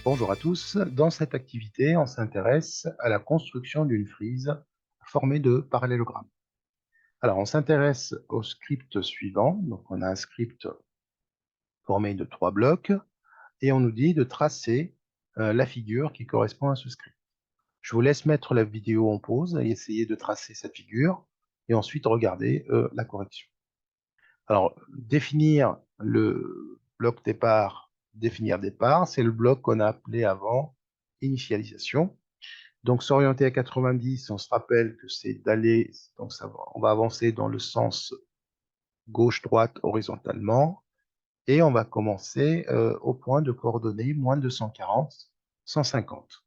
Bonjour à tous, dans cette activité, on s'intéresse à la construction d'une frise formée de parallélogrammes. Alors, on s'intéresse au script suivant. Donc, on a un script formé de 3 blocs et on nous dit de tracer la figure qui correspond à ce script. Je vous laisse mettre la vidéo en pause et essayer de tracer cette figure et ensuite regarder la correction. Alors, définir le bloc départ, définir départ, c'est le bloc qu'on a appelé avant initialisation. Donc, s'orienter à 90, on se rappelle que c'est d'aller, donc on va avancer dans le sens gauche-droite horizontalement, et on va commencer au point de coordonnées moins 240, 150.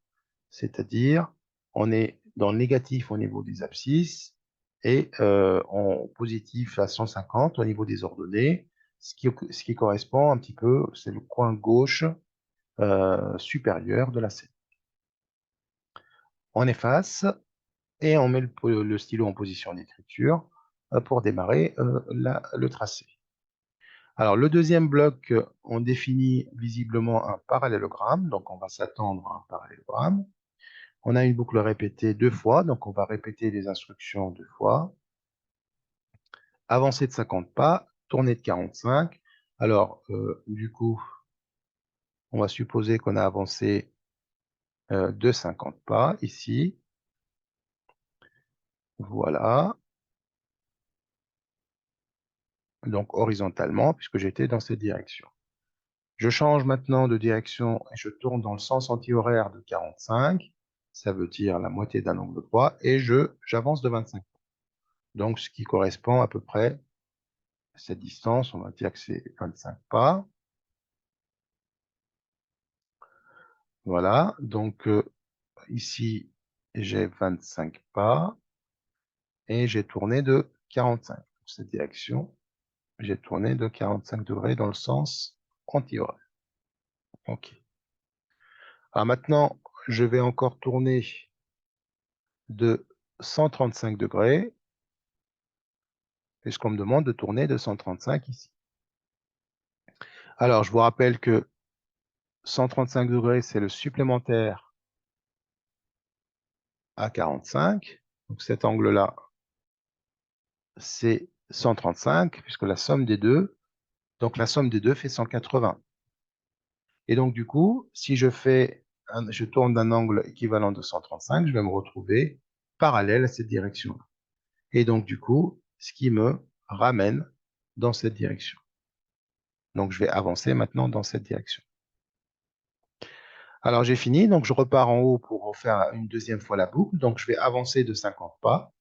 C'est-à-dire, on est dans le négatif au niveau des abscisses et en positif à 150 au niveau des ordonnées, ce qui correspond un petit peu, c'est le coin gauche supérieur de la scène. On efface et on met le stylo en position d'écriture pour démarrer le tracé. Alors, le deuxième bloc, on définit visiblement un parallélogramme, donc on va s'attendre à un parallélogramme. On a une boucle répétée 2 fois, donc on va répéter les instructions 2 fois. Avancer de 50 pas, tourner de 45. Alors, du coup, on va supposer qu'on a avancé de 50 pas ici. Voilà. Donc horizontalement, puisque j'étais dans cette direction. Je change maintenant de direction et je tourne dans le sens antihoraire de 45, ça veut dire la moitié d'un angle droit, et j'avance de 25 pas. Donc ce qui correspond à peu près à cette distance, on va dire que c'est 25 pas. Voilà, donc ici j'ai 25 pas et j'ai tourné de 45. Pour cette direction, j'ai tourné de 45 degrés dans le sens antihoraire. OK. Alors maintenant, je vais encore tourner de 135 degrés, puisqu'on me demande de tourner de 135 ici. Alors, je vous rappelle que 135 degrés, c'est le supplémentaire à 45. Donc cet angle-là, c'est 135, puisque la somme des deux, donc la somme des deux fait 180. Et donc du coup, si je tourne d'un angle équivalent de 135, je vais me retrouver parallèle à cette direction-là. Et donc du coup, ce qui me ramène dans cette direction. Donc je vais avancer maintenant dans cette direction. Alors j'ai fini, donc je repars en haut pour refaire une deuxième fois la boucle. Donc je vais avancer de 50 pas.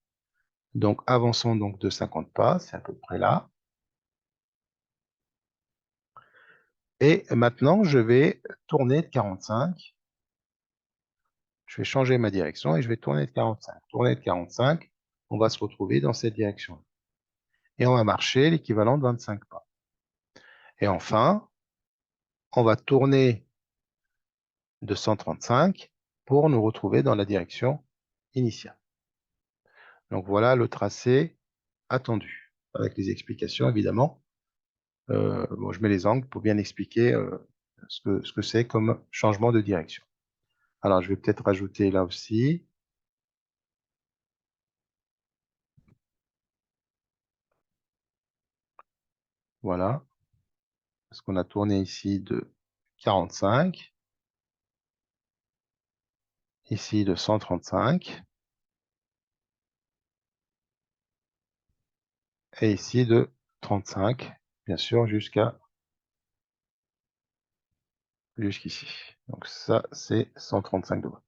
Donc avançons donc de 50 pas, c'est à peu près là. Et maintenant je vais tourner de 45. Je vais changer ma direction et je vais tourner de 45. Tourner de 45, on va se retrouver dans cette direction. Et on va marcher l'équivalent de 25 pas. Et enfin, on va tourner de 135 pour nous retrouver dans la direction initiale. Donc voilà le tracé attendu, avec les explications évidemment. Bon, je mets les angles pour bien expliquer ce que c'est comme changement de direction. Alors je vais peut-être rajouter là aussi. Voilà. Parce qu'on a tourné ici de 45, ici de 135, et ici de 35, bien sûr, jusqu'ici. Donc ça, c'est 135 degrés.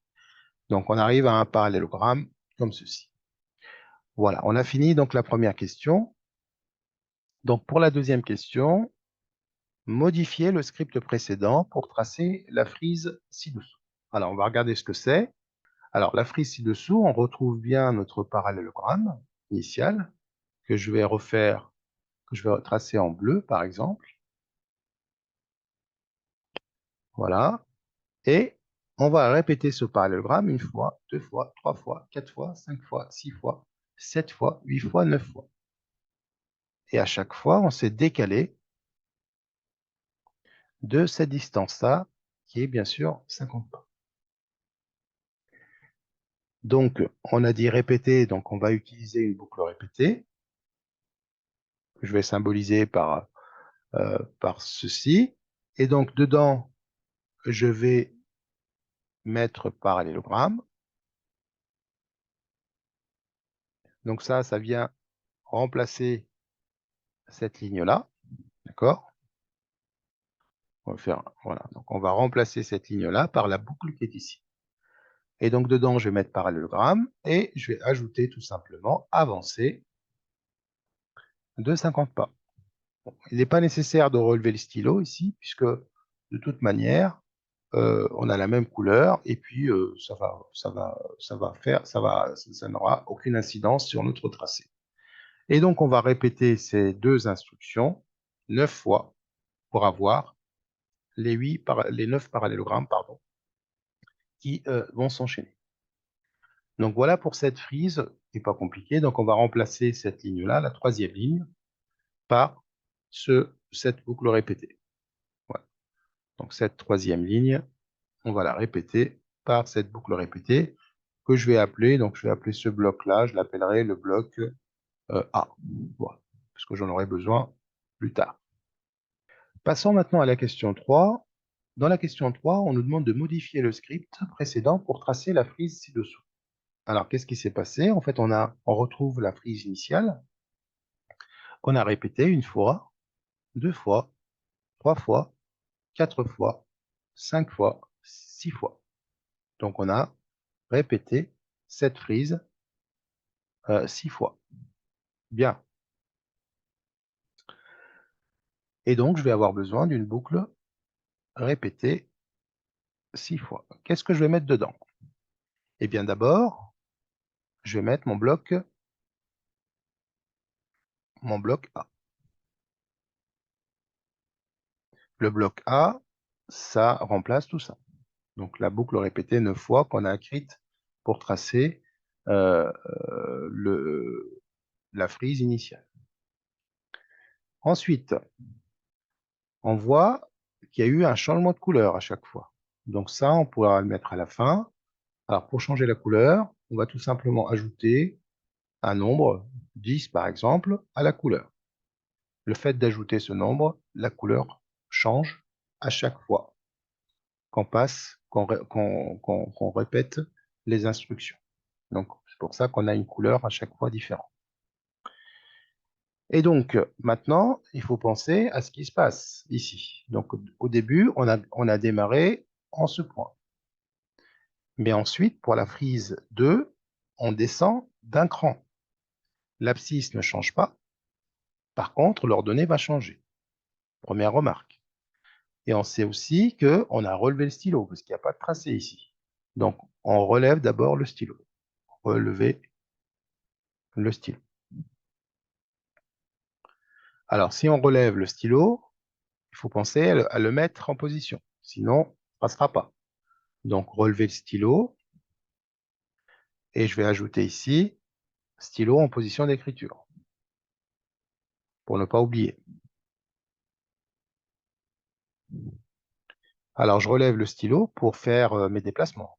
Donc on arrive à un parallélogramme comme ceci. Voilà, on a fini donc la première question. Donc pour la deuxième question, modifier le script précédent pour tracer la frise ci-dessous. Alors on va regarder ce que c'est. Alors la frise ci-dessous, on retrouve bien notre parallélogramme initial que je vais refaire, que je vais tracer en bleu par exemple. Voilà. Et on va répéter ce parallélogramme une fois, deux fois, trois fois, quatre fois, cinq fois, six fois, 7 fois, 8 fois, 9 fois. Et à chaque fois, on s'est décalé de cette distance-là qui est bien sûr 50 pas. Donc, on a dit répéter, donc on va utiliser une boucle répétée, que je vais symboliser par ceci. Et donc, dedans, je vais mettre parallélogramme. Donc ça vient remplacer cette ligne-là, d'accord? On va faire, voilà. Donc, on va remplacer cette ligne-là par la boucle qui est ici. Et donc, dedans, je vais mettre parallélogramme et je vais ajouter tout simplement avancer de 50 pas. Bon, il n'est pas nécessaire de relever le stylo ici, puisque de toute manière, on a la même couleur et puis ça n'aura aucune incidence sur notre tracé. Et donc, on va répéter ces deux instructions 9 fois pour avoir les 9 parallélogrammes pardon, qui vont s'enchaîner. Donc, voilà pour cette frise, qui n'est pas compliquée. Donc, on va remplacer cette ligne-là, la troisième ligne, par cette boucle répétée. Voilà. Donc, cette troisième ligne, on va la répéter par cette boucle répétée que je vais appeler, donc je vais appeler ce bloc-là, je l'appellerai le bloc A, voilà, parce que j'en aurai besoin plus tard. Passons maintenant à la question 3. Dans la question 3, on nous demande de modifier le script précédent pour tracer la frise ci-dessous. Alors, qu'est-ce qui s'est passé? En fait, on retrouve la frise initiale qu'on a répétée une fois, deux fois, trois fois, quatre fois, cinq fois, six fois. Donc, on a répété cette frise 6 fois. Bien. Et donc, je vais avoir besoin d'une boucle répétée 6 fois. Qu'est-ce que je vais mettre dedans? Eh bien, d'abord, je vais mettre mon bloc A. Le bloc A, ça remplace tout ça. Donc, la boucle répétée 9 fois qu'on a écrite pour tracer la frise initiale. Ensuite, on voit qu'il y a eu un changement de couleur à chaque fois. Donc ça, on pourra le mettre à la fin. Alors, pour changer la couleur, on va tout simplement ajouter un nombre, 10 par exemple, à la couleur. Le fait d'ajouter ce nombre, la couleur change à chaque fois qu'on répète les instructions. Donc, c'est pour ça qu'on a une couleur à chaque fois différente. Et donc, maintenant, il faut penser à ce qui se passe ici. Donc, au début, on a démarré en ce point. Mais ensuite, pour la frise 2, on descend d'un cran. L'abscisse ne change pas. Par contre, l'ordonnée va changer. Première remarque. Et on sait aussi qu'on a relevé le stylo, parce qu'il n'y a pas de tracé ici. Donc, on relève d'abord le stylo. Relever le stylo. Alors, si on relève le stylo, il faut penser à le mettre en position. Sinon, ça ne passera pas. Donc, relever le stylo. Et je vais ajouter ici, stylo en position d'écriture. Pour ne pas oublier. Alors, je relève le stylo pour faire mes déplacements.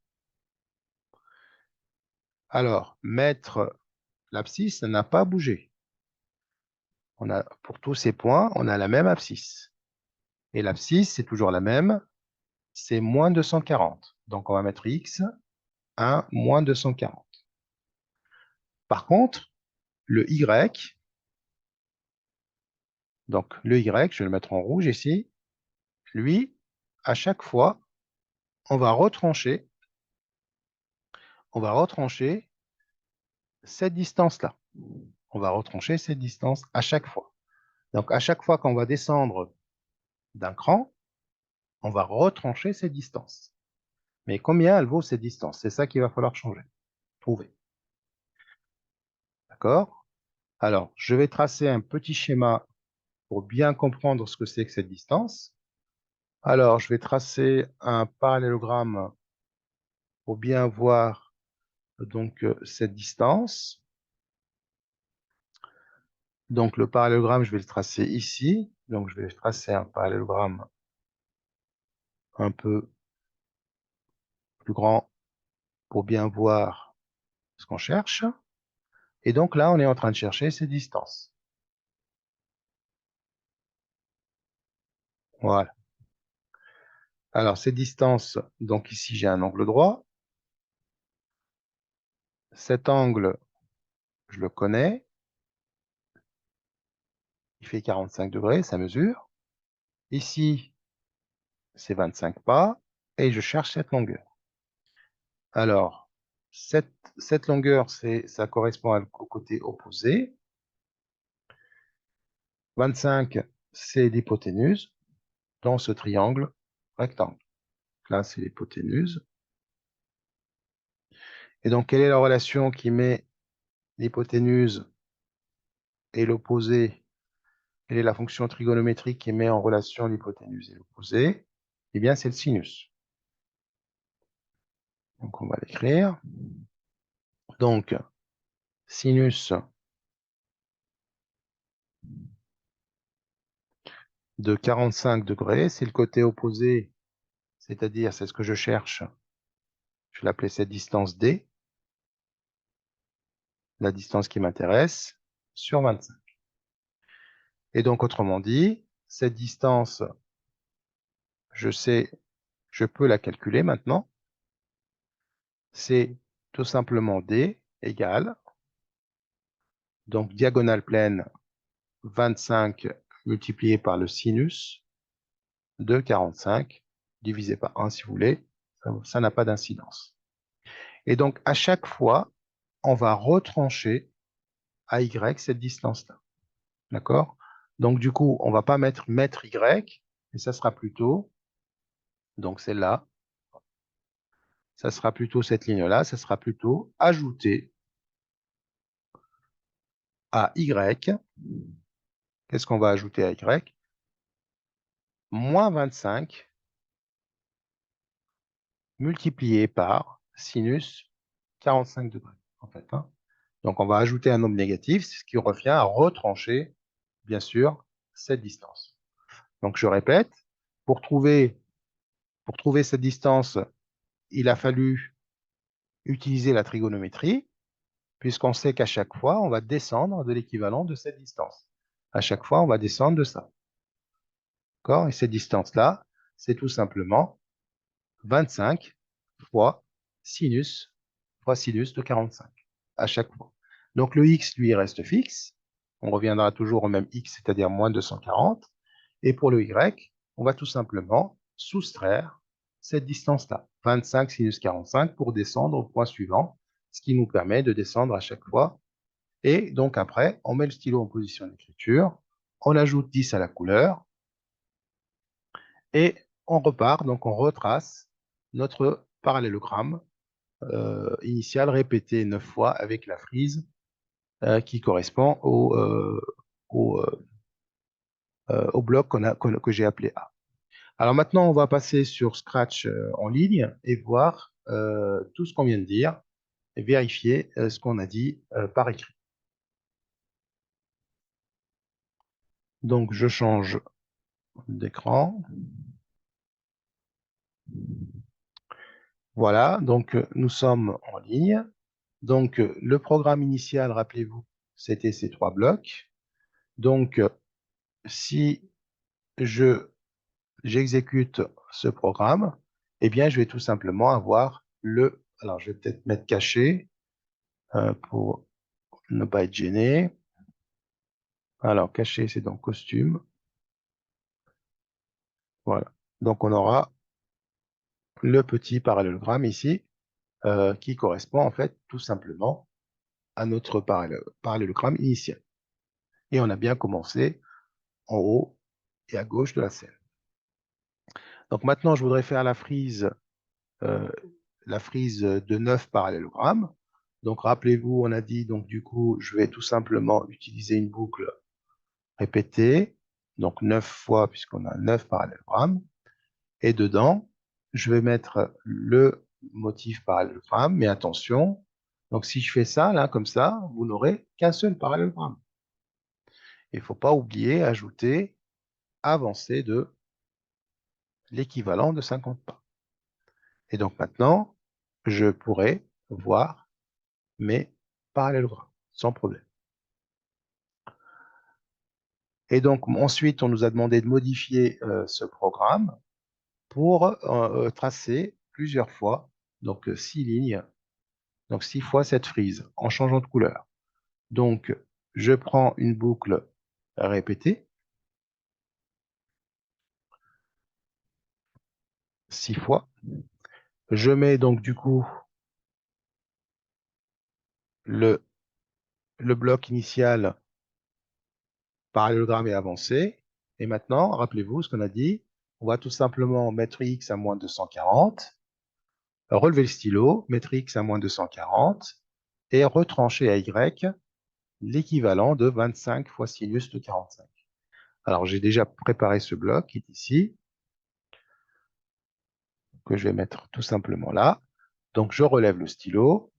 Alors, mettre l'abscisse n'a pas bougé. Pour tous ces points, on a la même abscisse. Et l'abscisse, c'est toujours la même, c'est moins 240. Donc, on va mettre X, 1, moins 240. Par contre, le Y, donc le Y, je vais le mettre en rouge ici, lui, à chaque fois, on va retrancher cette distance-là. On va retrancher cette distance à chaque fois. Donc, à chaque fois qu'on va descendre d'un cran, on va retrancher cette distance. Mais combien elle vaut cette distance? C'est ça qu'il va falloir changer, trouver. D'accord? Alors, je vais tracer un petit schéma pour bien comprendre ce que c'est que cette distance. Alors, je vais tracer un parallélogramme pour bien voir donc cette distance. Donc, le parallélogramme, je vais le tracer ici. Donc, je vais tracer un parallélogramme un peu plus grand pour bien voir ce qu'on cherche. Et donc là, on est en train de chercher ces distances. Voilà. Alors, ces distances, donc ici, j'ai un angle droit. Cet angle, je le connais. Il fait 45 degrés, ça mesure. Ici, c'est 25 pas. Et je cherche cette longueur. Alors, cette longueur, ça correspond au côté opposé. 25, c'est l'hypoténuse dans ce triangle rectangle. Là, c'est l'hypoténuse. Et donc, quelle est la relation qui met l'hypoténuse et l'opposé? Quelle est la fonction trigonométrique qui met en relation l'hypoténuse et l'opposé? Eh bien, c'est le sinus. Donc, on va l'écrire. Donc, sinus de 45 degrés, c'est le côté opposé, c'est-à-dire, c'est ce que je cherche. Je vais l'appeler cette distance D, la distance qui m'intéresse, sur 25. Et donc, autrement dit, cette distance, je peux la calculer maintenant. C'est tout simplement D égale, donc diagonale pleine, 25 multiplié par le sinus de 45, divisé par 1 si vous voulez, ça n'a pas d'incidence. Et donc, à chaque fois, on va retrancher à Y cette distance-là. D'accord? Donc, du coup, on ne va pas mettre mètre Y, et ça sera plutôt, donc celle-là, ça sera plutôt cette ligne-là, ça sera plutôt ajouter à Y. Qu'est-ce qu'on va ajouter à Y? Moins 25 multiplié par sinus 45 degrés, en fait. Hein. Donc, on va ajouter un nombre négatif, ce qui revient à retrancher, bien sûr, cette distance. Donc, je répète, pour trouver cette distance, il a fallu utiliser la trigonométrie, puisqu'on sait qu'à chaque fois, on va descendre de l'équivalent de cette distance. À chaque fois, on va descendre de ça. D'accord? Et cette distance-là, c'est tout simplement 25 fois sinus de 45 à chaque fois. Donc le x, lui, reste fixe. On reviendra toujours au même x, c'est-à-dire moins 240. Et pour le y, on va tout simplement soustraire cette distance-là, 25 sinus 45, pour descendre au point suivant, ce qui nous permet de descendre à chaque fois. Et donc après, on met le stylo en position d'écriture, on ajoute 10 à la couleur, et on repart, donc on retrace notre parallélogramme initial répété 9 fois avec la frise qui correspond au, au bloc que j'ai appelé A. Alors maintenant, on va passer sur Scratch en ligne et voir tout ce qu'on vient de dire et vérifier ce qu'on a dit par écrit. Donc, je change d'écran. Voilà, donc nous sommes en ligne. Donc, le programme initial, rappelez-vous, c'était ces 3 blocs. Donc, si j'exécute ce programme, eh bien, je vais tout simplement avoir alors, je vais peut-être mettre caché pour ne pas être gêné. Alors, caché, c'est dans costume. Voilà. Donc, on aura le petit parallélogramme ici qui correspond en fait tout simplement à notre parallélogramme initial. Et on a bien commencé en haut et à gauche de la scène. Donc maintenant, je voudrais faire la frise de 9 parallélogrammes. Donc rappelez-vous, on a dit, donc du coup, je vais tout simplement utiliser une boucle répétée, donc 9 fois, puisqu'on a 9 parallélogrammes. Et dedans, je vais mettre le motif parallélogramme, mais attention, donc si je fais ça, là, comme ça, vous n'aurez qu'un seul parallélogramme. Il ne faut pas oublier, ajouter, avancer de l'équivalent de 50 pas. Et donc maintenant, je pourrais voir mes parallélogrammes, sans problème. Et donc, ensuite, on nous a demandé de modifier ce programme pour tracer plusieurs fois, donc 6 lignes, donc 6 fois cette frise, en changeant de couleur. Donc, je prends une boucle répétée, 6 fois. Je mets donc du coup le bloc initial parallélogramme est avancé. Et maintenant, rappelez-vous ce qu'on a dit. On va tout simplement mettre X à moins 240, relever le stylo, mettre X à moins 240 et retrancher à Y l'équivalent de 25 fois sinus de 45. Alors, j'ai déjà préparé ce bloc qui est ici, que je vais mettre tout simplement là. Donc, je relève le stylo,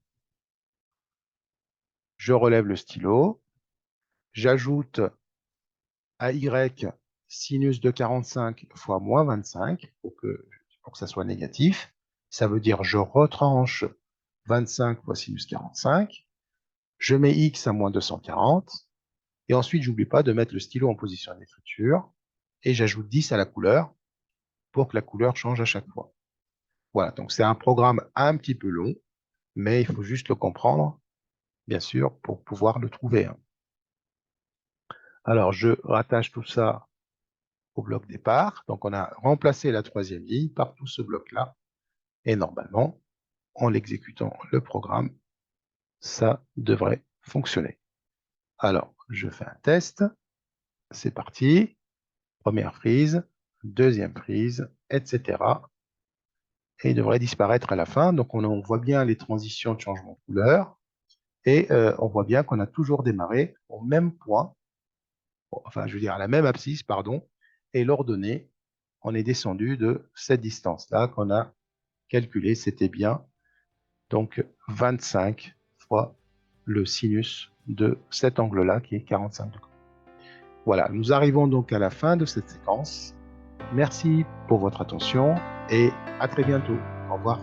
j'ajoute à Y sinus de 45 fois moins 25 pour que ça soit négatif. Ça veut dire je retranche 25 fois sinus 45, je mets X à moins 240, et ensuite, j'oublie pas de mettre le stylo en position d'écriture, et j'ajoute 10 à la couleur pour que la couleur change à chaque fois. Voilà, donc c'est un programme un petit peu long, mais il faut juste le comprendre, bien sûr, pour pouvoir le trouver. Alors, je rattache tout ça au bloc départ. Donc, on a remplacé la troisième ligne par tout ce bloc-là. Et normalement, en l'exécutant le programme, ça devrait fonctionner. Alors, je fais un test. C'est parti. Première prise, deuxième prise, etc. Et il devrait disparaître à la fin. Donc, on voit bien les transitions de changement de couleur. Et on voit bien qu'on a toujours démarré au même point, enfin, je veux dire à la même abscisse, pardon, et l'ordonnée, on est descendu de cette distance-là qu'on a calculée, c'était bien, donc 25 fois le sinus de cet angle-là, qui est 45 degrés. Voilà, nous arrivons donc à la fin de cette séquence. Merci pour votre attention et à très bientôt. Au revoir.